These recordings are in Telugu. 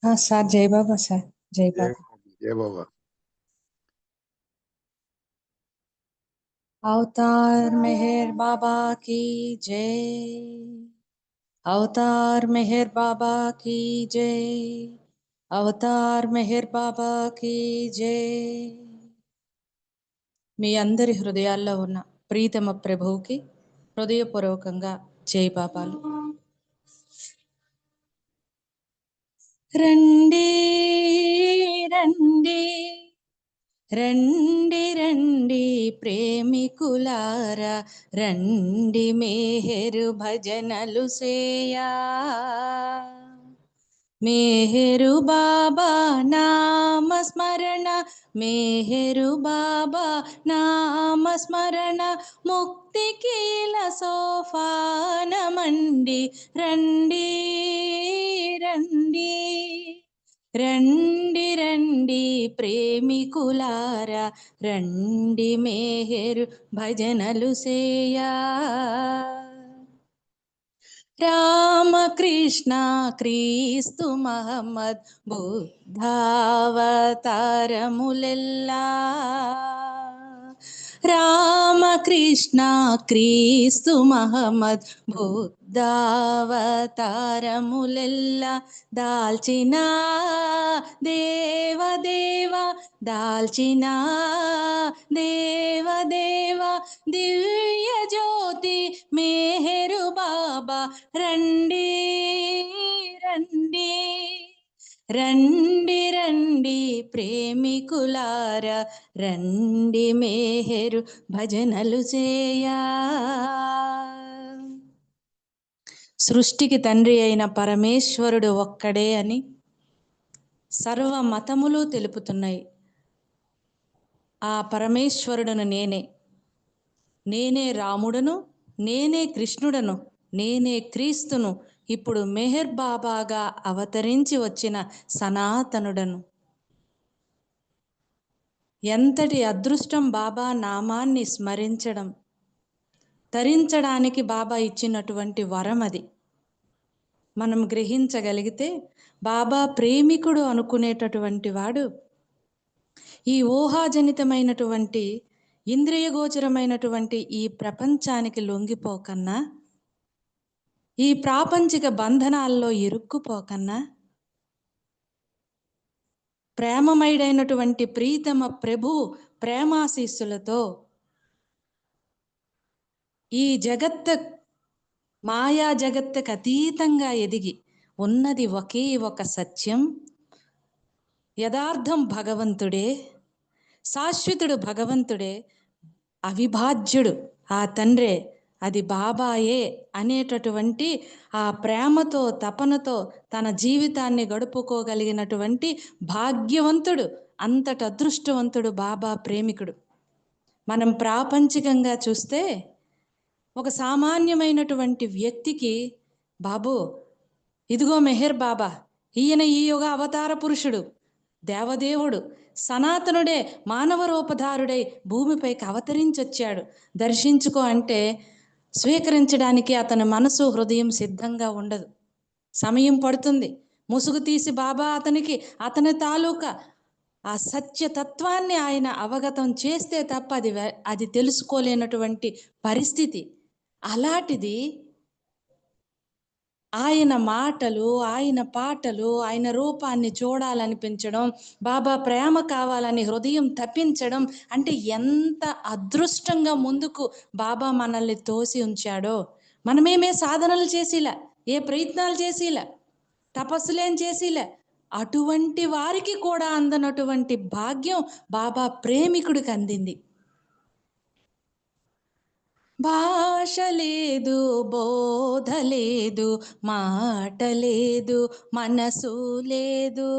हाँ सर, जय बाबा सर, जय जय बाबा। जय बाबा। अवतार मेहर बाबा की जय। अवतार मेहर बाबा की जय। अवतार मेहर బాబా की जय। మీ అందరి హృదయాల్లో ఉన్న ప్రీతమ ప్రభువుకి హృదయపూర్వకంగా జై బాబాలు. రండి రండి రండి రండి ప్రేమికులారా, రండి మేహెరు భజనలు సేయా. మేహెరు బాబా నామస్మరణ, మేహెరు బాబా నామస్మరణ, ముక్తికి సోపానమండి. రండి రండి రండి రండి ప్రేమికులారా, రండి మేహెరు భజనలు సేయా. రామకృష్ణ క్రీస్తు మహమ్మద్ బుద్ధావతారములెల్లా. రామకృష్ణ క్రీస్తు మహమ్మద్ బుద్ధావతారములెల్లా, దాల్చిన దేవదేవ, దాల్చిన దేవదేవ, దివ్య జ్యోతి మేహెరు బాబా. రండి రండి రండి రండి ప్రేమికులారా, రండి మేహెరు భజనలు చేయా. సృష్టికి తండ్రి అయిన పరమేశ్వరుడు ఒక్కడే అని సర్వ మతములు తెలుపుతున్నాయి. ఆ పరమేశ్వరుడును నేనే రాముడను, నేనే కృష్ణుడను, నేనే క్రీస్తును, ఇప్పుడు మెహర్ బాబాగా అవతరించి వచ్చిన సనాతనుడను. ఎంతటి అదృష్టం బాబా నామాన్ని స్మరించడం, తరించడానికి బాబా ఇచ్చినటువంటి వరం అది. మనం గ్రహించగలిగితే బాబా ప్రేమికుడు అనుకునేటటువంటి వాడు ఈ ఊహాజనితమైనటువంటి ఇంద్రియగోచరమైనటువంటి ఈ ప్రపంచానికి లొంగిపోకన్నా, ఈ ప్రాపంచిక బంధనాల్లో ఇరుక్కుపోకన్నా, ప్రేమమయుడైనటువంటి ప్రీతమ ప్రభు ప్రేమాశీస్సులతో ఈ మాయా జగత్తుకు అతీతంగా ఎదిగి ఉన్నది ఒకే ఒక సత్యం, యథార్థం భగవంతుడే, శాశ్వతుడు భగవంతుడే, అవిభాజ్యుడు ఆ తండ్రే, అది బాబాయే అనేటటువంటి ఆ ప్రేమతో తపనతో తన జీవితాన్ని గడుపుకోగలిగినటువంటి భాగ్యవంతుడు, అంతటి అదృష్టవంతుడు బాబా ప్రేమికుడు. మనం ప్రాపంచికంగా చూస్తే ఒక సామాన్యమైనటువంటి వ్యక్తికి, బాబు ఇదిగో మెహర్ బాబా, ఈయన ఈ యుగ అవతార పురుషుడు, దేవదేవుడు, సనాతనుడే, మానవ రూపధారుడై భూమిపైకి అవతరించొచ్చాడు, దర్శించుకో అంటే స్వీకరించడానికి అతని మనసు హృదయం సిద్ధంగా ఉండదు. సమయం పడుతుంది. ముసుగు తీసి బాబా అతని తాలూకా ఆ సత్యతత్వాన్ని ఆయన అవగతం చేస్తే తప్ప అది తెలుసుకోలేనటువంటి పరిస్థితి. అలాంటిది ఆయన మాటలు, ఆయన పాటలు, ఆయన రూపాన్ని చూడాలనిపించడం, బాబా ప్రేమ కావాలని హృదయం తప్పించడం అంటే ఎంత అదృష్టంగా ముందుకు బాబా మనల్ని తోసి ఉంచాడో. మనమేమే సాధనలు చేసిలా, ఏ ప్రయత్నాలు చేసిలా, తపస్సులేం చేసిలా, అటువంటి వారికి కూడా అందనటువంటి భాగ్యం బాబా ప్రేమికుడికి అందింది. భాష లేదు, బోధ లేదు, మాట లేదు, మనసు లేదు.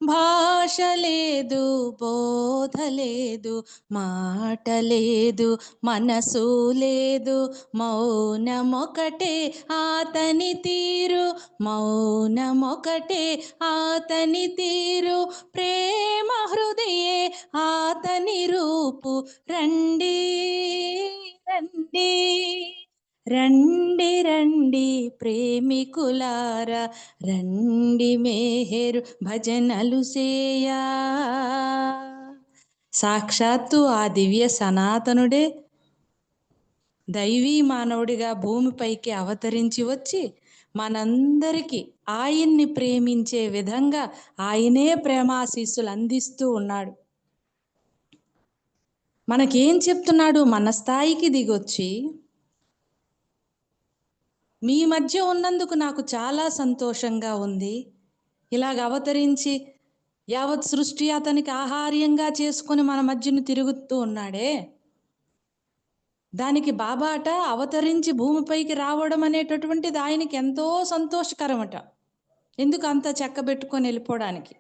భాష లేదు, బోధ లేదు, మాట లేదు, మనసు లేదు, మౌనమొకటే ఆతని తీరు, మౌనమొకటే ఆతని తీరు, ప్రేమ హృదయే ఆతని రూపు. రండి రండి రండి రండి ప్రేమికులారా, రండి మేహేరు భజనలు సేయా. సాక్షాత్తు ఆ దివ్య సనాతనుడే దైవీ మానవుడిగా భూమిపైకి అవతరించి వచ్చి మనందరికీ ఆయన్ని ప్రేమించే విధంగా ఆయనే ప్రేమాశీస్సులు అందిస్తూ ఉన్నాడు. మనకేం చెప్తున్నాడు? మన స్థాయికి దిగొచ్చి, మీ మధ్య ఉన్నందుకు నాకు చాలా సంతోషంగా ఉంది, ఇలాగ అవతరించి యావత్ సృష్టి అతనికి ఆహార్యంగా చేసుకొని మన మధ్యను తిరుగుతూ ఉన్నాడే, దానికి బాబాట అవతరించి భూమిపైకి రావడం అనేటటువంటిది ఆయనకి ఎంతో సంతోషకరమట. ఎందుకు అంత చెక్కబెట్టుకొని వెళ్ళిపోవడానికి?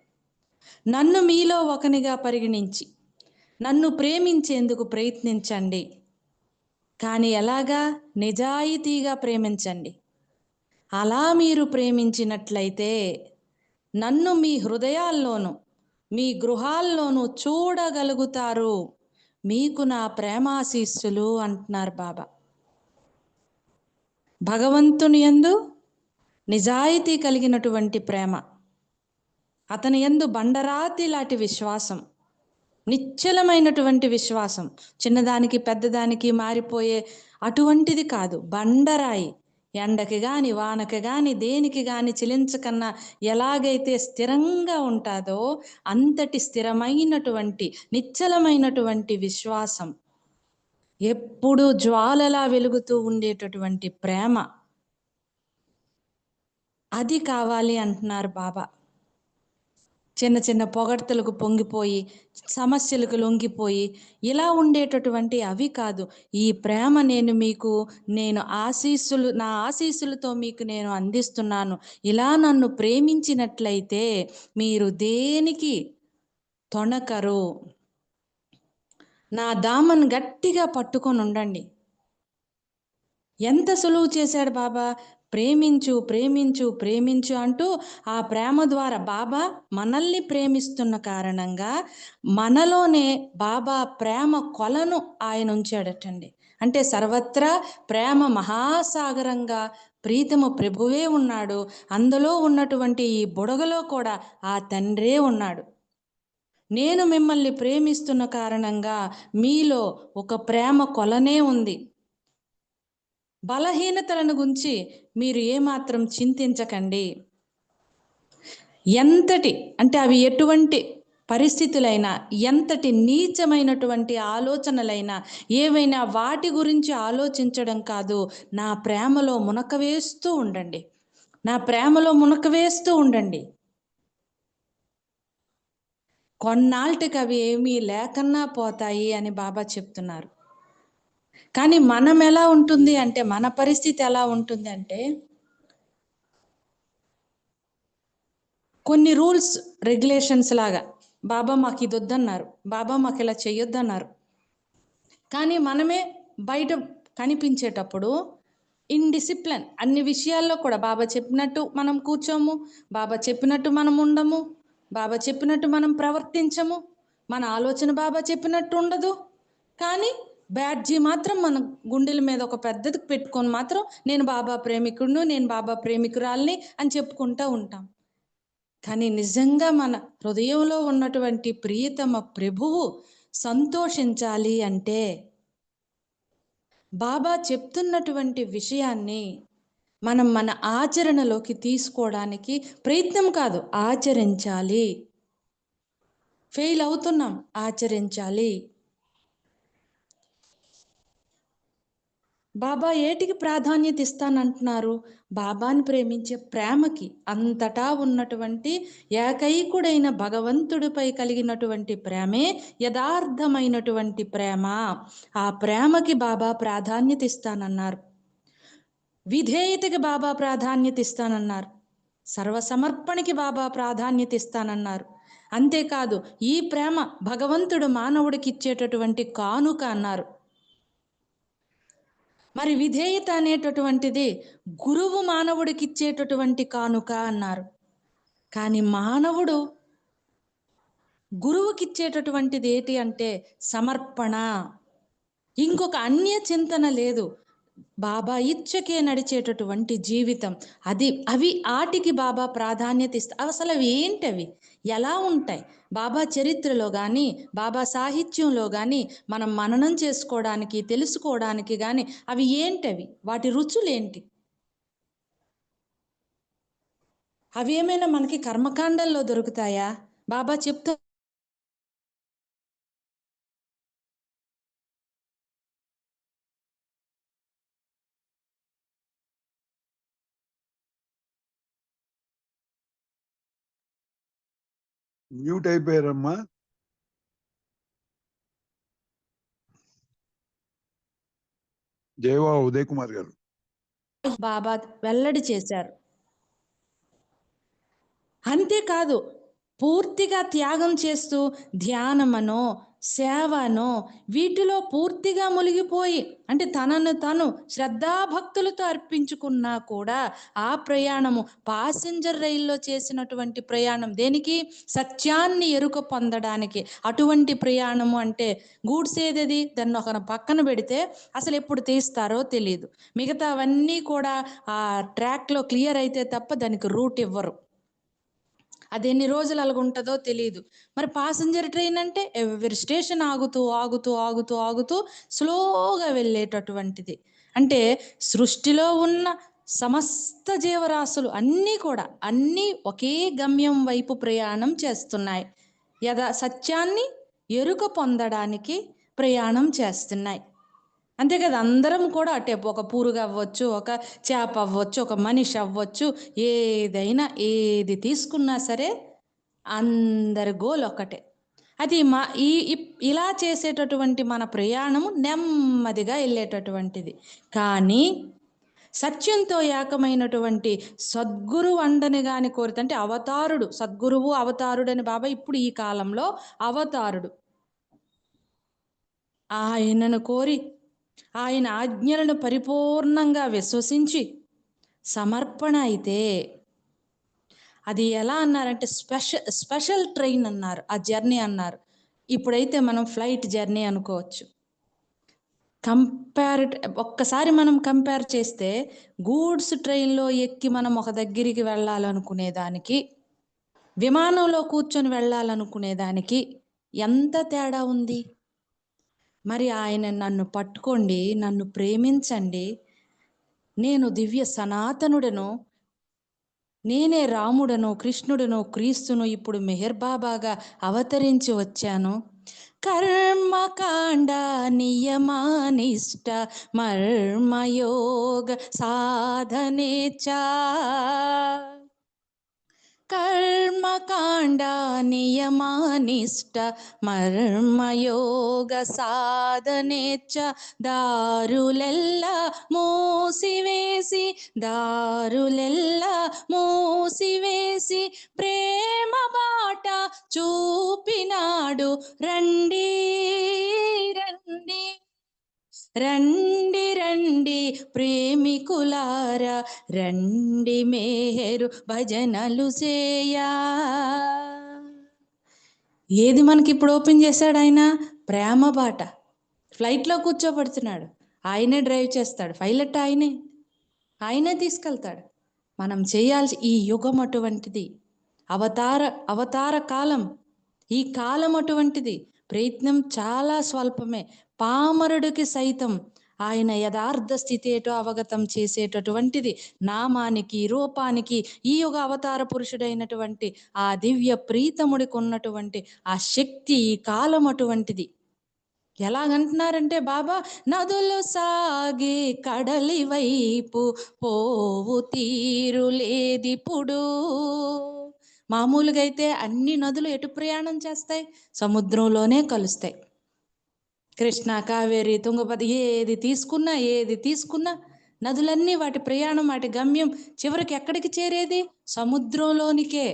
నన్ను మీలో ఒకనిగా పరిగణించి నన్ను ప్రేమించేందుకు ప్రయత్నించండి. కానీ ఎలాగా? నిజాయితీగా ప్రేమించండి. అలా మీరు ప్రేమించినట్లయితే నన్ను మీ హృదయాల్లోనూ మీ గృహాల్లోనూ చూడగలుగుతారు. మీకు నా ప్రేమాశీస్సులు అంటున్నారు బాబా. భగవంతుని యందు నిజాయితీ కలిగినటువంటి ప్రేమ, అతని యందు బండరాతి లాంటి విశ్వాసం, నిశ్చలమైనటువంటి విశ్వాసం, చిన్నదానికి పెద్దదానికి మారిపోయే అటువంటిది కాదు. బండరాయి, ఎండకి కానీ వానకి కానీ దేనికి కానీ చిలించకన్నా ఎలాగైతే స్థిరంగా ఉంటుందో అంతటి స్థిరమైనటువంటి నిశ్చలమైనటువంటి విశ్వాసం, ఎప్పుడూ జ్వాలలా వెలుగుతూ ఉండేటటువంటి ప్రేమ, అది కావాలి అంటున్నారు బాబా. చిన్న చిన్న పొగడ్తలకు పొంగిపోయి, సమస్యలకు లొంగిపోయి ఇలా ఉండేటటువంటి అవి కాదు. ఈ ప్రేమ నేను ఆశీస్సులు, నా ఆశీస్సులతో మీకు నేను అందిస్తున్నాను. ఇలా నన్ను ప్రేమించినట్లయితే మీరు దేనికి తొణకరు. నా దామను గట్టిగా పట్టుకొని ఉండండి. ఎంత సులువు చేశాడు బాబా. ప్రేమించు ప్రేమించు ప్రేమించు అంటూ ఆ ప్రేమ ద్వారా బాబా మనల్ని ప్రేమిస్తున్న కారణంగా మనలోనే బాబా ప్రేమ కొలను ఆయన ఉంచాడటండి. అంటే సర్వత్రా ప్రేమ మహాసాగరంగా ప్రీతము ప్రభువే ఉన్నాడు. అందులో ఉన్నటువంటి ఈ బుడగలో కూడా ఆ తండ్రే ఉన్నాడు. నేను మిమ్మల్ని ప్రేమిస్తున్న కారణంగా మీలో ఒక ప్రేమ కొలనే ఉంది. బలహీనతలను గురించి మీరు ఏమాత్రం చింతించకండి. ఎంతటి అంటే అవి ఎటువంటి పరిస్థితులైనా, ఎంతటి నీచమైనటువంటి ఆలోచనలైనా, ఏవైనా వాటి గురించి ఆలోచించడం కాదు. నా ప్రేమలో మునకవేస్తూ ఉండండి. నా ప్రేమలో మునకవేస్తూ ఉండండి. కొన్నాళ్ళకి అవి ఏమీ లేకన్నా పోతాయి అని బాబా చెప్తున్నారు. కానీ మనం ఎలా ఉంటుంది అంటే, మన పరిస్థితి ఎలా ఉంటుంది అంటే, కొన్ని రూల్స్ రెగ్యులేషన్స్ లాగా బాబా మాకు ఇది వద్దన్నారు, బాబా మాకు ఇలా చెయ్యొద్దన్నారు. కానీ మనమే బయట కనిపించేటప్పుడు ఇన్డిసిప్లిన్ అన్ని విషయాల్లో కూడా బాబా చెప్పినట్టు మనం కూర్చోము, బాబా చెప్పినట్టు మనం ఉండము, బాబా చెప్పినట్టు మనం ప్రవర్తించము, మన ఆలోచన బాబా చెప్పినట్టు ఉండదు. కానీ బ్యాడ్జీ మాత్రం మన గుండెల మీద ఒక పెద్దది పెట్టుకొని మాత్రం నేను బాబా ప్రేమికుడును, నేను బాబా ప్రేమికురాల్ని అని చెప్పుకుంటూ ఉంటాం. కానీ నిజంగా మన హృదయంలో ఉన్నటువంటి ప్రియతమ ప్రభువు సంతోషించాలి అంటే బాబా చెప్తున్నటువంటి విషయాన్ని మనం మన ఆచరణలోకి తీసుకోవడానికి ప్రయత్నం కాదు, ఆచరించాలి. ఫెయిల్ అవుతున్నాం, ఆచరించాలి. బాబా ఏటికి ప్రాధాన్యత ఇస్తానంటున్నారు? బాబాని ప్రేమించే ప్రేమకి. అంతటా ఉన్నటువంటి ఏకైకుడైన భగవంతుడిపై కలిగినటువంటి ప్రేమే యథార్థమైనటువంటి ప్రేమ. ఆ ప్రేమకి బాబా ప్రాధాన్యత ఇస్తానన్నారు. విధేయతకి బాబా ప్రాధాన్యత ఇస్తానన్నారు. సర్వసమర్పణకి బాబా ప్రాధాన్యత ఇస్తానన్నారు. అంతేకాదు ఈ ప్రేమ భగవంతుడు మానవుడికి ఇచ్చేటటువంటి కానుక అన్నారు. మరి విధేయత అనేటటువంటిది గురువు మానవుడికి ఇచ్చేటటువంటి కానుక అన్నారు. కానీ మానవుడు గురువుకి ఇచ్చేటటువంటిది ఏంటి అంటే సమర్పణ. ఇంకొక అన్య చింతన లేదు. బాబా ఇచ్చకే నడిచేటటువంటి జీవితం. అవి ఆటికి బాబా ప్రాధాన్యత అసలు అవి ఏంటవి? ఎలా ఉంటాయి? బాబా చరిత్రలో గానీ, బాబా సాహిత్యంలో గానీ, మనం మననం చేసుకోవడానికి, తెలుసుకోవడానికి గానీ అవి ఏంటవి? వాటి రుచులేంటి? అవి ఏమైనా మనకి కర్మకాండల్లో దొరుకుతాయా? బాబా చెప్తూ మ్యూట్ అయిపోయారమ్మా. జయవా ఉదయ్ కుమార్ గారు బాబా వెల్లడి చేశారు. అంతేకాదు, పూర్తిగా త్యాగం చేస్తూ ధ్యానమనో, సేవనో వీటిలో పూర్తిగా మునిగిపోయి, అంటే తనను తను శ్రద్ధాభక్తులతో అర్పించుకున్నా కూడా ఆ ప్రయాణము పాసెంజర్ రైల్లో చేసినటువంటి ప్రయాణం దేనికి? సత్యాన్ని ఎరుక పొందడానికి. అటువంటి ప్రయాణము అంటే గూడ్స్ ఏదేది? దాన్ని ఒక పక్కన పెడితే అసలు ఎప్పుడు తీస్తారో తెలియదు. మిగతావన్నీ కూడా ఆ ట్రాక్లో క్లియర్ అయితే తప్ప దానికి రూట్ ఇవ్వరు. అది ఎన్ని రోజులు అలాగుంటుందో తెలియదు. మరి పాసెంజర్ ట్రైన్ అంటే ఎవరి స్టేషన్ ఆగుతూ ఆగుతూ ఆగుతూ ఆగుతూ స్లోగా వెళ్ళేటటువంటిది. అంటే సృష్టిలో ఉన్న సమస్త జీవరాశులు అన్నీ ఒకే గమ్యం వైపు ప్రయాణం చేస్తున్నాయి. సత్యాన్ని ఎరుక పొందడానికి ప్రయాణం చేస్తున్నాయి. అంతే కదా, అందరం కూడా అటే ఒక పురుగు అవ్వచ్చు, ఒక చేప అవ్వచ్చు, ఒక మనిషి అవ్వచ్చు, ఏదైనా ఏది తీసుకున్నా సరే అందరి గోల్ ఒక్కటే. అది ఇలా చేసేటటువంటి మన ప్రయాణము నెమ్మదిగా వెళ్ళేటటువంటిది. కానీ సత్యంతో ఏకమైనటువంటి సద్గురు అండని గాని కోరితే, అంటే అవతారుడు, సద్గురువు అవతారుడని బాబా ఇప్పుడు ఈ కాలంలో అవతారుడు, ఆయనను కోరి ఆయన ఆజ్ఞలను పరిపూర్ణంగా విశ్వసించి సమర్పణ అయితే అది ఎలా అన్నారంటే స్పెషల్ ట్రైన్ అన్నారు, ఆ జర్నీ అన్నారు. ఇప్పుడైతే మనం ఫ్లైట్ జర్నీ అనుకోవచ్చు. ఒక్కసారి మనం కంపేర్ చేస్తే గూడ్స్ ట్రైన్లో ఎక్కి మనం ఒక దగ్గరికి వెళ్ళాలనుకునేదానికి, విమానంలో కూర్చొని వెళ్ళాలనుకునేదానికి ఎంత తేడా ఉంది? మరి ఆయన నన్ను పట్టుకోండి, నన్ను ప్రేమించండి, నేను దివ్య సనాతనుడను, నేనే రాముడను, కృష్ణుడను, క్రీస్తును, ఇప్పుడు మెహర్ బాబాగా అవతరించి వచ్చాను. కర్మకాండ నియమానిష్ట మర్మయోగ సాధనేచా, కర్మకాండ నియమానిష్ట మర్మయోగ సాధనేచ్చ, దారులెల్ల మూసివేసి ప్రేమ బాట చూపినాడు. రండి రండి రండి రండి ప్రేమికులారా, రండి మేరు భజనలు చేయా. ఏది మనకి ఇప్పుడు ఓపెన్ చేశాడు ఆయన? ప్రేమ బాట. ఫ్లైట్లో కూర్చోబడుతున్నాడు, ఆయనే డ్రైవ్ చేస్తాడు, పైలట్ ఆయనే తీసుకెళ్తాడు. మనం చేయాల్సి ఈ యుగం అటువంటిది, అవతార కాలం, ఈ కాలం అటువంటిది. ప్రయత్నం చాలా స్వల్పమే. పామరుడికి సైతం ఆయన యథార్థ స్థితి ఏటో అవగతం చేసేటటువంటిది, నామానికి రూపానికి ఈ యుగ అవతార పురుషుడైనటువంటి ఆ దివ్య ప్రీతముడికి ఉన్నటువంటి ఆ శక్తి ఈ కాలం అటువంటిది. ఎలాగంటున్నారంటే బాబా, నదులు సాగి కడలి వైపు పోవు తీరు లేదిప్పుడు. మామూలుగా అయితే అన్ని నదులు ఎటు ప్రయాణం చేస్తాయి? సముద్రంలోనే కలుస్తాయి. కృష్ణ, కావేరి, తుంగభద్ర ఏది తీసుకున్నా నదులన్నీ వాటి ప్రయాణం, వాటి గమ్యం చివరికి ఎక్కడికి చేరేది? సముద్రంలోనికే.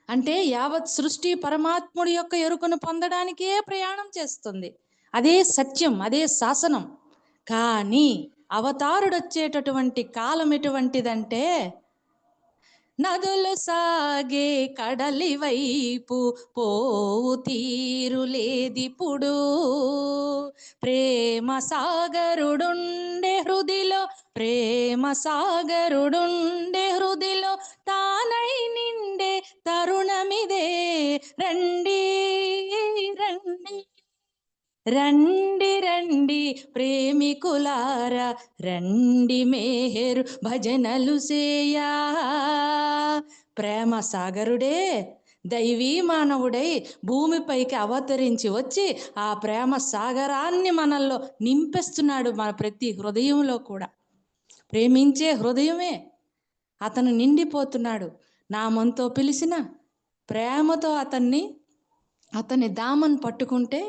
అంటే యావత్ సృష్టి పరమాత్ముడి యొక్క ఎరుకను పొందడానికే ప్రయాణం చేస్తుంది. అదే సత్యం, అదే శాసనం. కానీ అవతారుడు వచ్చేటటువంటి కాలం ఎటువంటిదంటే నదులు సాగే కడలి వైపు పోవు తీరు లేదిప్పుడు. ప్రేమ సాగరుడుండే హృదిలో, ప్రేమ సాగరుడుండే హృదిలో తానై నిండే తరుణమిదే. రండి రండి రండి రండి ప్రేమికులారా, రండి మేహరు భజనలు సేయా. ప్రేమ సాగరుడే దైవీ మానవుడై భూమిపైకి అవతరించి వచ్చి ఆ ప్రేమ సాగరాన్ని మనల్లో నింపేస్తున్నాడు, మన ప్రతి హృదయంలో కూడా. ప్రేమించే హృదయమే అతను నిండిపోతున్నాడు. నామంతో పిలిచిన ప్రేమతో అతని దామను పట్టుకుంటే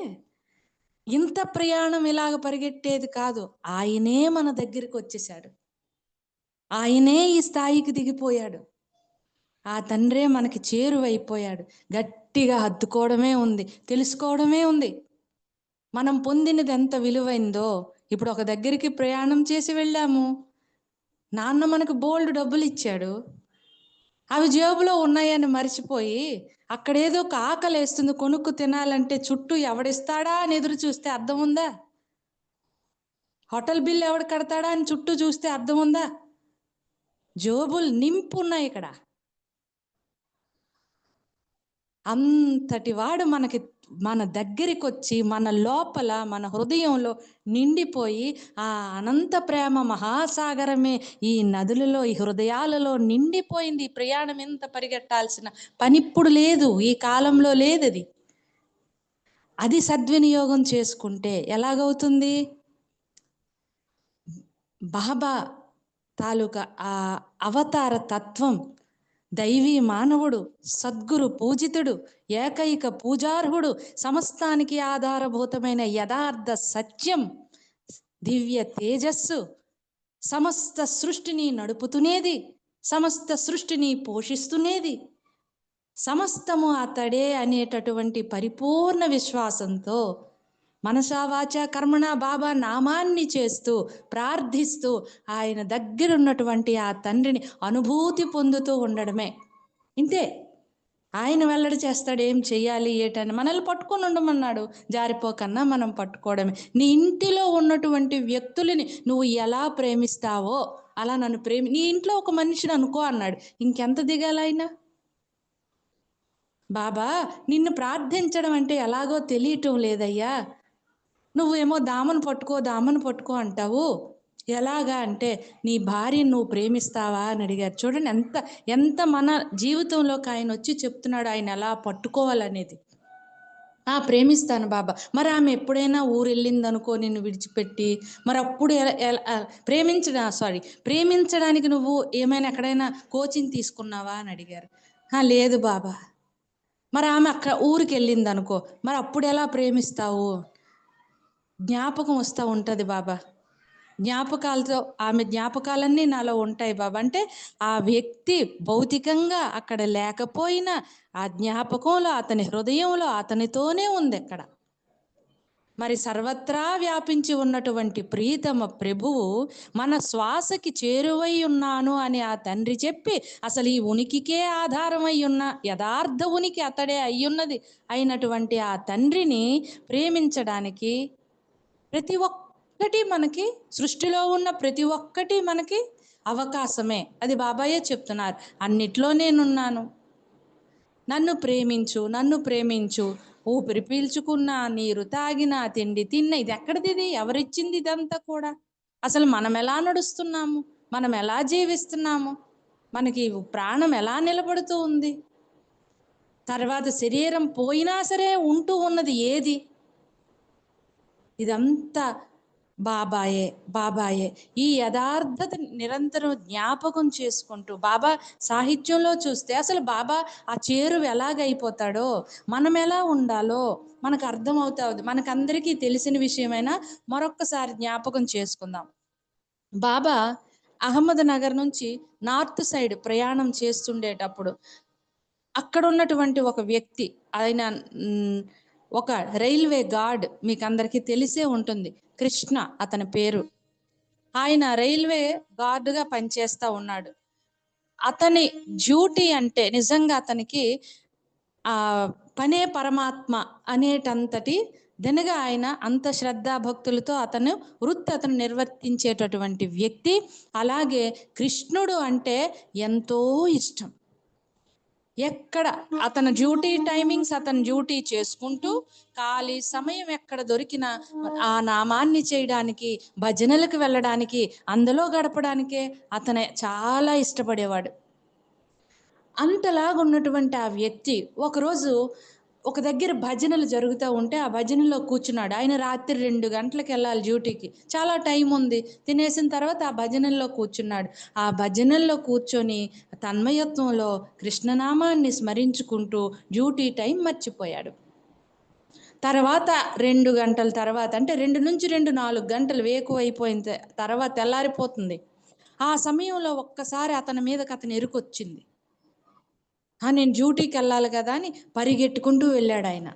ఇంత ప్రయాణం ఇలాగ పరిగెట్టేది కాదు. ఆయనే మన దగ్గరికి వచ్చేసాడు, ఆయనే ఈ స్థాయికి దిగిపోయాడు. ఆ తండ్రే మనకి చేరువైపోయాడు. గట్టిగా హత్తుకోవడమే ఉంది, తెలుసుకోవడమే ఉంది. మనం పొందినది ఎంత విలువైందో. ఇప్పుడు ఒక దగ్గరికి ప్రయాణం చేసి వెళ్ళాము, నాన్న మనకు బోల్డ్ డబ్బులు ఇచ్చాడు, అవి జేబులో ఉన్నాయని మర్చిపోయి అక్కడేదో ఒక ఆకలి వేస్తుంది, కొనుక్కు తినాలంటే చుట్టూ ఎవడిస్తాడా అని ఎదురు చూస్తే అర్థం ఉందా? హోటల్ బిల్ ఎవడు కడతాడా అని చుట్టూ చూస్తే అర్థం ఉందా? జోబులు నింపున్నాయి ఇక్కడ. అంతటి వాడు మన దగ్గరికి వచ్చి మన లోపల, మన హృదయంలో నిండిపోయి ఆ అనంత ప్రేమ మహాసాగరమే ఈ నదులలో, ఈ హృదయాలలో నిండిపోయింది. ఈ ప్రయాణం ఎంత పరిగెట్టాల్సిన పని ఇప్పుడు లేదు, ఈ కాలంలో లేదు. అది సద్వినియోగం చేసుకుంటే ఎలాగవుతుంది? బాబా తాలూకా ఆ అవతార తత్వం, దైవీ మానవుడు, సద్గురు పూజితుడు, ఏకైక పూజార్హుడు, సమస్తానికి ఆధారభూతమైన యథార్థ సత్యం, దివ్య తేజస్సు, సమస్త సృష్టిని నడుపుతునేది, సమస్త సృష్టిని పోషిస్తునేది, సమస్తము అతడే అనేటటువంటి పరిపూర్ణ విశ్వాసంతో మనసా వాచా కర్మణ బాబా నామాన్ని చేస్తూ ప్రార్థిస్తూ ఆయన దగ్గర ఉన్నటువంటి ఆ తండ్రిని అనుభూతి పొందుతూ ఉండడమే. ఇంతే. ఆయన వెల్లడి చేస్తాడు ఏం చెయ్యాలి ఏటని. మనల్ని పట్టుకొని ఉండమన్నాడు, జారిపోకన్నా మనం పట్టుకోవడమే. నీ ఇంటిలో ఉన్నటువంటి వ్యక్తులని నువ్వు ఎలా ప్రేమిస్తావో అలా నన్ను నీ ఇంట్లో ఒక మనిషిని అనుకో అన్నాడు. ఇంకెంత దిగాలైనా? బాబా నిన్ను ప్రార్థించడం అంటే ఎలాగో తెలియటం లేదయ్యా, నువ్వేమో దామను పట్టుకో అంటావు, ఎలాగా అంటే నీ భార్యను నువ్వు ప్రేమిస్తావా అని అడిగారు. చూడండి ఎంత మన జీవితంలోకి ఆయన వచ్చి చెప్తున్నాడు ఆయన ఎలా పట్టుకోవాలనేది. ప్రేమిస్తాను బాబా. మరి ఆమె ఎప్పుడైనా ఊరు వెళ్ళిందనుకో నిన్ను విడిచిపెట్టి, మరి అప్పుడు ప్రేమించడానికి నువ్వు ఏమైనా ఎక్కడైనా కోచింగ్ తీసుకున్నావా అని అడిగారు. లేదు బాబా. మరి ఆమె అక్కడ ఊరికి వెళ్ళింది అనుకో, మరి అప్పుడు ఎలా ప్రేమిస్తావు? జ్ఞాపకం వస్తూ ఉంటుంది బాబా, జ్ఞాపకాలతో ఆమె జ్ఞాపకాలన్నీ నాలో ఉంటాయి బాబా. అంటే ఆ వ్యక్తి భౌతికంగా అక్కడ లేకపోయినా ఆ జ్ఞాపకంలో, అతని హృదయంలో అతనితోనే ఉంది అక్కడ. మరి సర్వత్రా వ్యాపించి ఉన్నటువంటి ప్రీతమ ప్రభువు మన శ్వాసకి చేరువై ఉన్నాను అని ఆ తండ్రి చెప్పి, అసలు ఈ ఉనికికే ఆధారమై ఉన్న యథార్థ ఉనికి అతడే అయ్యున్నది అయినటువంటి ఆ తండ్రిని ప్రేమించడానికి ప్రతి ఒక్కటి మనకి, సృష్టిలో ఉన్న ప్రతి ఒక్కటి మనకి అవకాశమే. అది బాబాయే చెప్తున్నారు, అన్నిట్లో నేనున్నాను, నన్ను ప్రేమించు. ఊపిరి పీల్చుకున్నా, నీరు తాగినా, తిండి తిన్నా, ఇది ఎక్కడిది? ఎవరిచ్చింది ఇదంతా కూడా? అసలు మనం ఎలా నడుస్తున్నాము, మనం ఎలా జీవిస్తున్నాము, మనకి ప్రాణం ఎలా నిలబడుతూ ఉంది, తర్వాత శరీరం పోయినా సరే ఉంటూ ఉన్నది ఏది? ఇదంతా బాబాయే. ఈ యథార్థత నిరంతరం జ్ఞాపకం చేసుకుంటూ, బాబా సాహిత్యంలో చూస్తే అసలు బాబా ఆ చేరువ ఎలాగైపోతాడో, మనం ఎలా ఉండాలో మనకు అర్థమవుతుంది. మనకందరికీ తెలిసిన విషయమైనా మరొక్కసారి జ్ఞాపకం చేసుకుందాం. బాబా అహ్మద్ నగర్ నుంచి నార్త్ సైడ్ ప్రయాణం చేస్తుండేటప్పుడు అక్కడ ఉన్నటువంటి ఒక వ్యక్తి, ఆయన ఒక రైల్వే గార్డ్, మీకు అందరికీ తెలిసే ఉంటుంది, కృష్ణ అతని పేరు. ఆయన రైల్వే గార్డుగా పనిచేస్తూ ఉన్నాడు. అతని డ్యూటీ అంటే నిజంగా అతనికి ఆ పనే పరమాత్మ అనేటంతటి దెనగా ఆయన అంత శ్రద్ధాభక్తులతో అతను నిర్వర్తించేటటువంటి వ్యక్తి. అలాగే కృష్ణుడు అంటే ఎంతో ఇష్టం. ఎక్కడ అతని డ్యూటీ టైమింగ్స్ అతని డ్యూటీ చేసుకుంటూ ఖాళీ సమయం ఎక్కడ దొరికినా ఆ నామాన్ని చేయడానికి, భజనలకు వెళ్ళడానికి, అందులో గడపడానికే అతనే చాలా ఇష్టపడేవాడు. అంతలాగా ఉన్నటువంటి ఆ వ్యక్తి ఒకరోజు ఒక దగ్గర భజనలు జరుగుతూ ఉంటే ఆ భజనలో కూర్చున్నాడు. ఆయన రాత్రి 2 గంటలకు వెళ్ళాలి డ్యూటీకి. చాలా టైం ఉంది. తినేసిన తర్వాత ఆ భజనల్లో కూర్చున్నాడు. ఆ భజనల్లో కూర్చొని తన్మయత్వంలో కృష్ణనామాన్ని స్మరించుకుంటూ డ్యూటీ టైం మర్చిపోయాడు. తర్వాత 2 గంటల తర్వాత అంటే 2 4 గంటలు వేకువైపోయిన తర్వాత తెల్లారిపోతుంది. ఆ సమయంలో ఒక్కసారి అతని మీదకి అతని ఎరుకొచ్చింది. నేను డ్యూటీకి వెళ్ళాలి కదా అని పరిగెట్టుకుంటూ వెళ్ళాడాయన.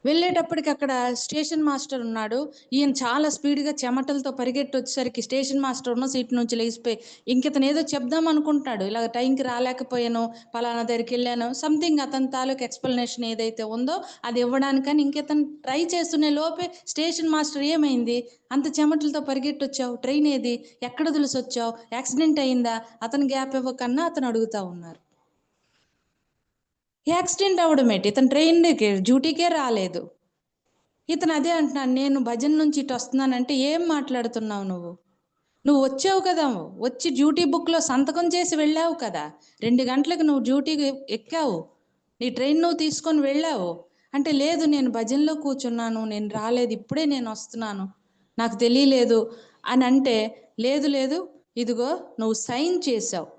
వెళ్ళేటప్పటికి అక్కడ స్టేషన్ మాస్టర్ ఉన్నాడు. ఈయన చాలా స్పీడ్‌గా చెమటలతో పరిగెట్టి వచ్చేసరికి స్టేషన్ మాస్టర్ ఉన్న సీట్ నుంచి లేసిపోయి ఇంకితను ఏదో చెప్దాం అనుకుంటాడు. ఇలా టైంకి రాలేకపోయాను, పలానా దగ్గరికెళ్ళాను, సంథింగ్ అతని తాలూకు ఎక్స్‌ప్లనేషన్ ఏదైతే ఉందో అది ఇవ్వడానికని ఇంకితను ట్రై చేస్తునే లోపే స్టేషన్ మాస్టర్ ఏమైంది? అంత చెమటలతో పరిగెట్టొచ్చావు, ట్రైన్ ఏది? ఎక్కడ వదిలేసొచ్చావు? యాక్సిడెంట్ అయిందా? అతను గ్యాప్ ఇవ్వకన్నా అతను అడుగుతా ఉన్నారు. యాక్సిడెంట్ అవ్వడమేంటి? ఇతను ట్రైన్‌కి డ్యూటీకే రాలేదు. ఇతను అదే అంటున్నాడు. నేను భజన నుంచి ఇటు వస్తున్నానంటే, ఏం మాట్లాడుతున్నావు నువ్వు? నువ్వు వచ్చావు కదా! వచ్చి డ్యూటీ బుక్‌లో సంతకం చేసి వెళ్ళావు కదా! 2 గంటలకు నువ్వు డ్యూటీకి ఎక్కావు. నీ ట్రైన్ నువ్వు తీసుకొని వెళ్ళావు. అంటే, లేదు నేను భజనలో కూర్చున్నాను. నేను రాలేదు. ఇప్పుడే నేను వస్తున్నాను. నాకు తెలియలేదు అని అంటే, లేదు లేదు ఇదిగో నువ్వు సైన్ చేశావు.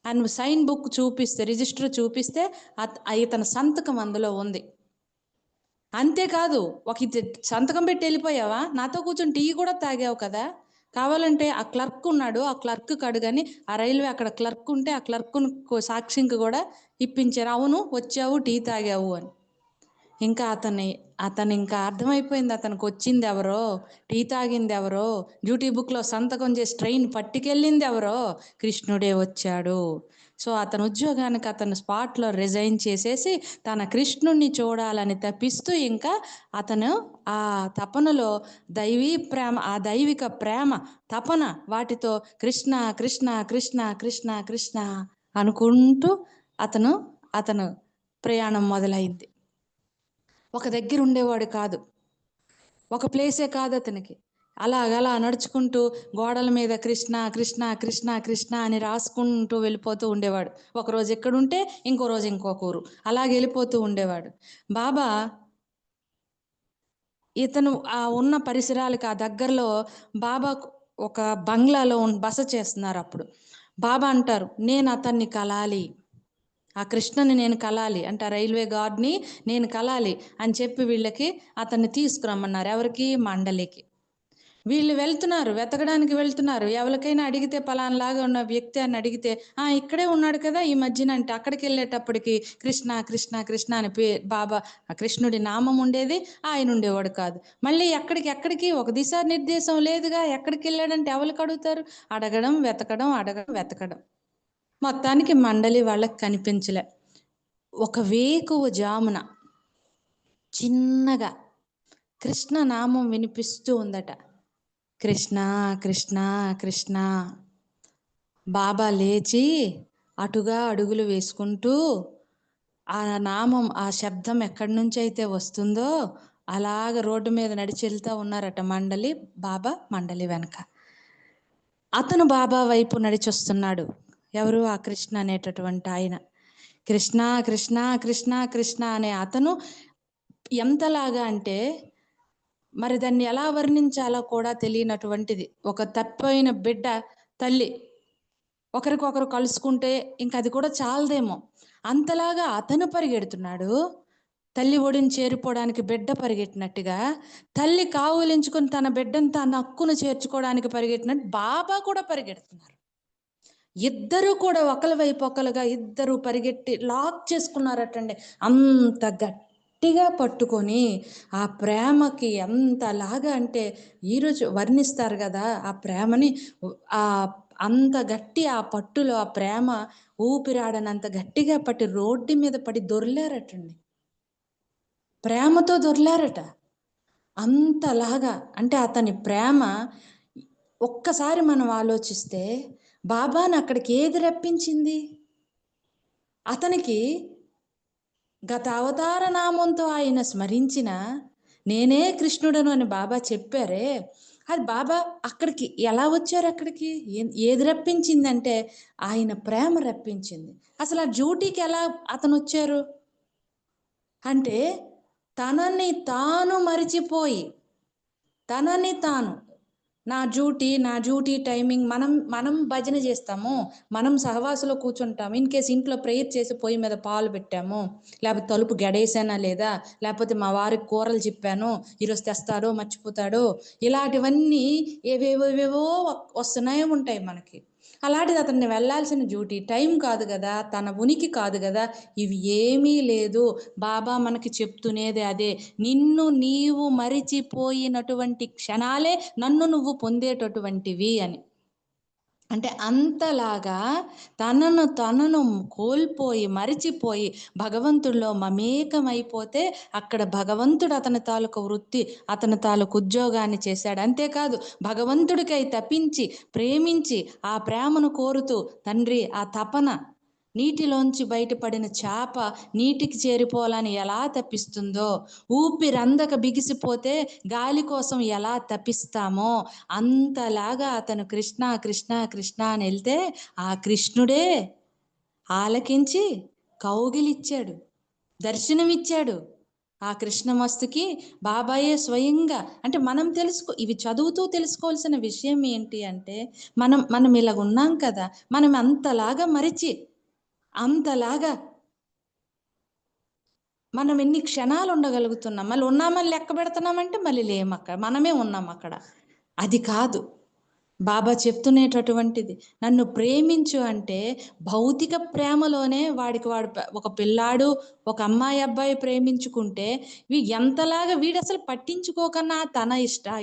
నువ్వు సైన్ బుక్ చూపిస్తే, రిజిస్టర్ చూపిస్తే ఇతని సంతకం అందులో ఉంది. అంతేకాదు సంతకం పెట్టి వెళ్ళిపోయావా? నాతో కూర్చొని టీ కూడా తాగావు కదా! కావాలంటే ఆ క్లర్క్ ఉన్నాడు. ఆ క్లర్క్‌కి అడుగని ఆ రైల్వే అక్కడ క్లర్క్ ఉంటే ఆ క్లర్క్‌ని సాక్షింకి కూడా ఇప్పించారు. అవును వచ్చావు, టీ తాగావు అని. ఇంకా ఇంకా అర్థమైపోయింది అతనికి ఎవరో, టీ తాగింది ఎవరో, డ్యూటీ బుక్‌లో సంతకం చేసి ట్రైన్ పట్టుకెళ్ళింది ఎవరో, కృష్ణుడే వచ్చాడు. సో, అతని ఉద్యోగానికి అతను స్పాట్‌లో రిజైన్ చేసేసి తన కృష్ణుడిని చూడాలని తపిస్తూ ఇంకా అతను ఆ తపనలో ఆ దైవిక ప్రేమ, తపన వాటితో కృష్ణ కృష్ణ కృష్ణ కృష్ణ కృష్ణ అనుకుంటూ అతను ప్రయాణం మొదలైంది. ఒక దగ్గర ఉండేవాడు కాదు. ఒక ప్లేసే కాదు అతనికి. అలాగలా నడుచుకుంటూ గోడల మీద కృష్ణ కృష్ణ కృష్ణ కృష్ణ అని రాసుకుంటూ వెళ్ళిపోతూ ఉండేవాడు. ఒకరోజు ఎక్కడుంటే ఇంకో రోజు ఇంకొక ఊరు. అలాగ వెళ్ళిపోతూ ఉండేవాడు. బాబా ఇతను ఉన్న పరిసరాలకి ఆ దగ్గరలో బాబా ఒక బంగ్లాలో బస చేస్తున్నారు అప్పుడు. బాబా అంటారు, నేను అతన్ని కలాలి. ఆ కృష్ణని నేను కలాలి అంటే ఆ రైల్వే గార్డ్‌ని నేను కలాలి అని చెప్పి వీళ్ళకి అతన్ని తీసుకురమ్మన్నారు. ఎవరికి? మండలికి. వీళ్ళు వెతకడానికి వెళ్తున్నారు. ఎవరికైనా అడిగితే పలానాలాగా ఉన్న వ్యక్తి అని అడిగితే, ఇక్కడే ఉన్నాడు కదా! ఈ మధ్యన అంటే అక్కడికెళ్ళేటప్పటికి కృష్ణ, కృష్ణ, కృష్ణ అని బాబా కృష్ణుడి నామం ఉండేది. ఆయన ఉండేవాడు కాదు. మళ్ళీ ఎక్కడికి ఒక దిశానిర్దేశం లేదుగా. ఎక్కడికెళ్ళాడంటే ఎవరికి అడుగుతారు? అడగడం, వెతకడం, అడగడం, వెతకడం. మొత్తానికి మండలి వాళ్ళకి కనిపించలే. ఒక వేకువ జామున చిన్నగా కృష్ణ నామం వినిపిస్తూ ఉందట. కృష్ణ కృష్ణ కృష్ణ. బాబా లేచి అటుగా అడుగులు వేసుకుంటూ ఆ నామం, ఆ శబ్దం ఎక్కడి నుంచి అయితే వస్తుందో అలాగ రోడ్డు మీద నడిచి వెళ్తూ ఉన్నారట మండలి వెనక. అతను బాబా వైపు నడిచొస్తున్నాడు. ఎవరు? ఆ కృష్ణ అనేటటువంటి ఆయన. కృష్ణ కృష్ణ కృష్ణ కృష్ణ అనే అతను ఎంతలాగా అంటే మరి దాన్ని ఎలా వర్ణించాలో కూడా తెలియనటువంటిది. ఒక తప్పిపోయిన బిడ్డ తల్లి ఒకరికొకరు కలుసుకుంటే ఇంక అది కూడా చాలదేమో అంతలాగా అతను పరిగెడుతున్నాడు. తల్లి ఒడిని చేరిపోవడానికి బిడ్డ పరిగెట్టినట్టుగా, తల్లి కావులించుకొని తన బిడ్డను తన హక్కును చేర్చుకోవడానికి పరిగెట్టినట్టు బాబా కూడా పరిగెడుతున్నారు. ఇద్దరు కూడా ఒకరి వైపు ఒకరుగా ఇద్దరు పరిగెట్టి లాక్ చేసుకున్నారటండి. అంత గట్టిగా పట్టుకొని ఆ ప్రేమకి ఎంతలాగా అంటే ఈరోజు వర్ణిస్తారు కదా ఆ ప్రేమని. ఆ అంత గట్టి ఆ పట్టులో ఆ ప్రేమ ఊపిరాడనంత గట్టిగా పట్టి రోడ్డు మీద పడి దొర్లారటండి. ప్రేమతో దొర్లారట. అంతలాగా అంటే అతని ప్రేమ ఒక్కసారి మనం ఆలోచిస్తే బాబాను అక్కడికి ఏది రప్పించింది? అతనికి గత అవతార నామంతో ఆయన స్మరించిన నేనే కృష్ణుడను అని బాబా చెప్పారే, అది బాబా అక్కడికి ఎలా వచ్చారు? అక్కడికి ఏది రప్పించిందంటే ఆయన ప్రేమ రప్పించింది. అసలు ఆ డ్యూటీకి ఎలా అతను వచ్చారు అంటే తనని తాను మరిచిపోయి, తనని తాను నా డ్యూటీ టైమింగ్ మనం భజన చేస్తాము, మనం సహవాసంలో కూర్చుంటాము. ఇన్ కేస్ ఇంట్లో ప్రేయర్ చేసి పొయ్యి మీద పాలు పెట్టాము, లేకపోతే తలుపు గడేసానా లేదా, లేకపోతే మా వారికి కూరలు చెప్పాను, ఈరోజు తెస్తాడో మర్చిపోతాడో, ఇలాంటివన్నీ ఏవేవో వస్తున్నాయి ఉంటాయి మనకి. అలాంటిది అతన్ని వెళ్ళాల్సిన డ్యూటీ టైం కాదు కదా, తన ఉనికి కాదు కదా, ఇవి ఏమీ లేదు. బాబా మనకి చెప్తునేది అదే, నిన్ను నీవు మరిచిపోయినటువంటి క్షణాలే నన్ను నువ్వు పొందేటటువంటివి అని. అంటే అంతలాగా తనను కోల్పోయి మరిచిపోయి భగవంతుడిలో మమేకమైపోతే అక్కడ భగవంతుడు అతని తాలూకు వృత్తి, అతని తాలూకు ఉద్యోగాన్ని చేశాడు. అంతేకాదు భగవంతుడికై తపించి ప్రేమించి ఆ ప్రేమను కోరుతూ తండ్రి ఆ తపన, నీటిలోంచి బయటపడిన చేప నీటికి చేరిపోవాలని ఎలా తప్పిస్తుందో, ఊపిరందక బిగిసిపోతే గాలి కోసం ఎలా తప్పిస్తామో అంతలాగా అతను కృష్ణ కృష్ణ కృష్ణ అని వెళ్తే ఆ కృష్ణుడే ఆలకించి కౌగిలిచ్చాడు, దర్శనమిచ్చాడు. ఆ కృష్ణమస్తుకి బాబాయే స్వయంగా అంటే మనం ఇవి చదువుతూ తెలుసుకోవాల్సిన విషయం ఏంటి అంటే మనం ఇలాగ ఉన్నాం కదా, మనం అంతలాగా మరిచి అంతలాగా మనం ఎన్ని క్షణాలు ఉండగలుగుతున్నాం, మళ్ళీ ఉన్నామని లెక్క పెడుతున్నామంటే మళ్ళీ లేము, అక్కడ మనమే ఉన్నాం అక్కడ. అది కాదు బాబా చెప్తునేటటువంటిది. నన్ను ప్రేమించు అంటే భౌతిక ప్రేమలోనే వాడు ఒక పిల్లాడు ఒక అమ్మాయి అబ్బాయి ప్రేమించుకుంటే ఎంతలాగా వీడు అసలు పట్టించుకోకన్నా తన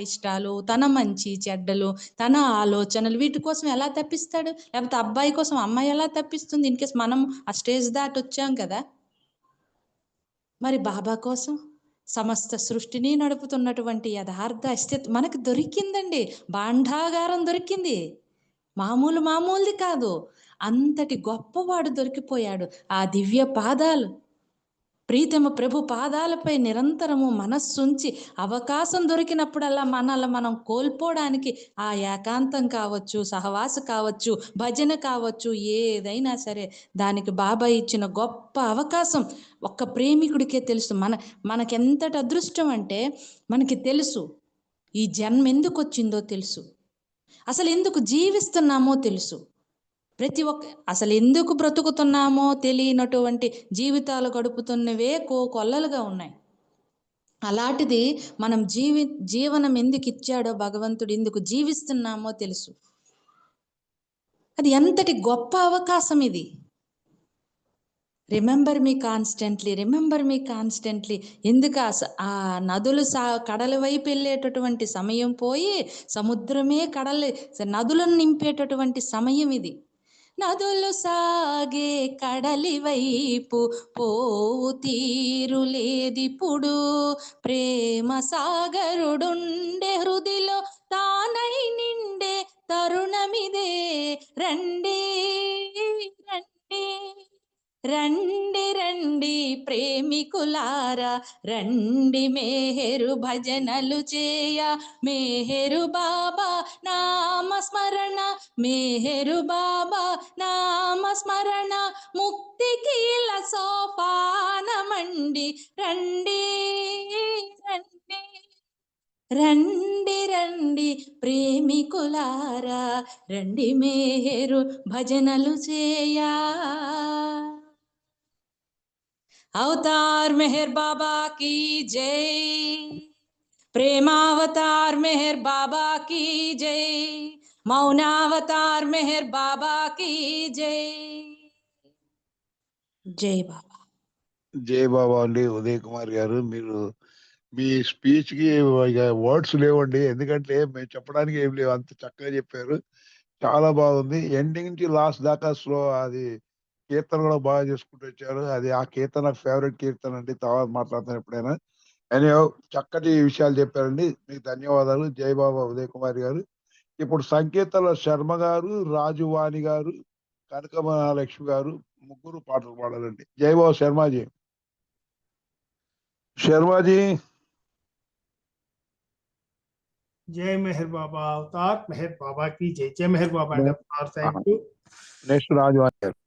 ఇష్టాలు, తన మంచి చెడ్డలు, తన ఆలోచనలు వీటి కోసం ఎలా తప్పిస్తాడు? లేకపోతే అబ్బాయి కోసం అమ్మాయి ఎలా తప్పిస్తుంది? ఇన్కేస్ మనం ఆ స్టేజ్ దాటి వచ్చాం కదా, మరి బాబా కోసం సమస్త సృష్టిని నడుపుతున్నటువంటి యథార్థ అస్తిత్వం మనకు దొరికిందండి. భాండాగారం దొరికింది, మామూలుది కాదు. అంతటి గొప్పవాడు దొరికిపోయాడు. ఆ దివ్య పాదాలు, ప్రీతమ ప్రభు పాదాలపై నిరంతరము మనస్సుంచి అవకాశం దొరికినప్పుడల్లా మనం కోల్పోవడానికి ఆ ఏకాంతం కావచ్చు, సహవాస కావచ్చు, భజన కావచ్చు, ఏదైనా సరే దానికి బాబా ఇచ్చిన గొప్ప అవకాశం ఒక్క ప్రేమికుడికే తెలుసు. మనకెంతటి అదృష్టం అంటే మనకి తెలుసు ఈ జన్మ ఎందుకు వచ్చిందో తెలుసు, అసలు ఎందుకు జీవిస్తున్నామో తెలుసు. అసలు ఎందుకు బ్రతుకుతున్నామో తెలియనటువంటి జీవితాలు గడుపుతున్నవే కొల్లలుగా ఉన్నాయి. అలాంటిది మనం జీవనం ఎందుకు ఇచ్చాడో భగవంతుడు, ఎందుకు జీవిస్తున్నామో తెలుసు. అది ఎంతటి గొప్ప అవకాశం ఇది. Remember me constantly. ఎందుకు ఆ నదులు కడల వైపు వెళ్ళేటటువంటి సమయం పోయి సముద్రమే నదులను నింపేటటువంటి సమయం ఇది. నదులు సాగే కడలి వైపు పోవు తీరు లేదిప్పుడు, ప్రేమ సాగరుడుండే హృదిలో తానై నిండే తరుణమిదే. రండి రండి రండి రండి ప్రేమికులారా, రండి మేహెరు భజనలు చేయ, మేహెరు బాబా నామస్మరణ, మేహెరు బాబా నామస్మరణ ముక్తికి సోపానమండి. రండి రండి రండి రండి ప్రేమికులారా, రండి మేహెరు భజనలు చేయా. अवतार मेहर बाबा की जय, प्रेमावतार मेहर बाबा की जय, मौनावतार मेहर बाबा की जय. जय बाबा. జై బాబా అండి. ఉదయ్ కుమార్ గారు, మీరు మీ స్పీచ్ కి వర్డ్స్ లేవండి, ఎందుకంటే మేము చెప్పడానికి ఏం లేవు, అంత చక్కగా చెప్పారు. చాలా బాగుంది. ఎండింగ్ నుంచి లాస్ట్ దాకా అది కీర్తన కూడా బాగా చేసుకుంటూ వచ్చారు. అది ఆ కీర్తన నాకు ఫేవరెట్ కీర్తన అండి. తర్వాత మాట్లాడతాను ఎప్పుడైనా. ఎనీహౌ చక్కటి విషయాలు చెప్పారండి. మీకు ధన్యవాదాలు. జై బాబా ఉదయ్ కుమార్ గారు. ఇప్పుడు సంకీర్తనలో శర్మ గారు, రాజువాణి గారు, కనక మహాలక్ష్మి గారు ముగ్గురు పాటలు పాడాలండి. జై బాబా శర్మాజీ. శర్మాజీ. जय मेहर बाबा, अवतार मेहर बाबा की जय। जय मेहर बाबा एंड अवतार, थैंक यू। నెక్స్ట్ రాజువాణి గారు.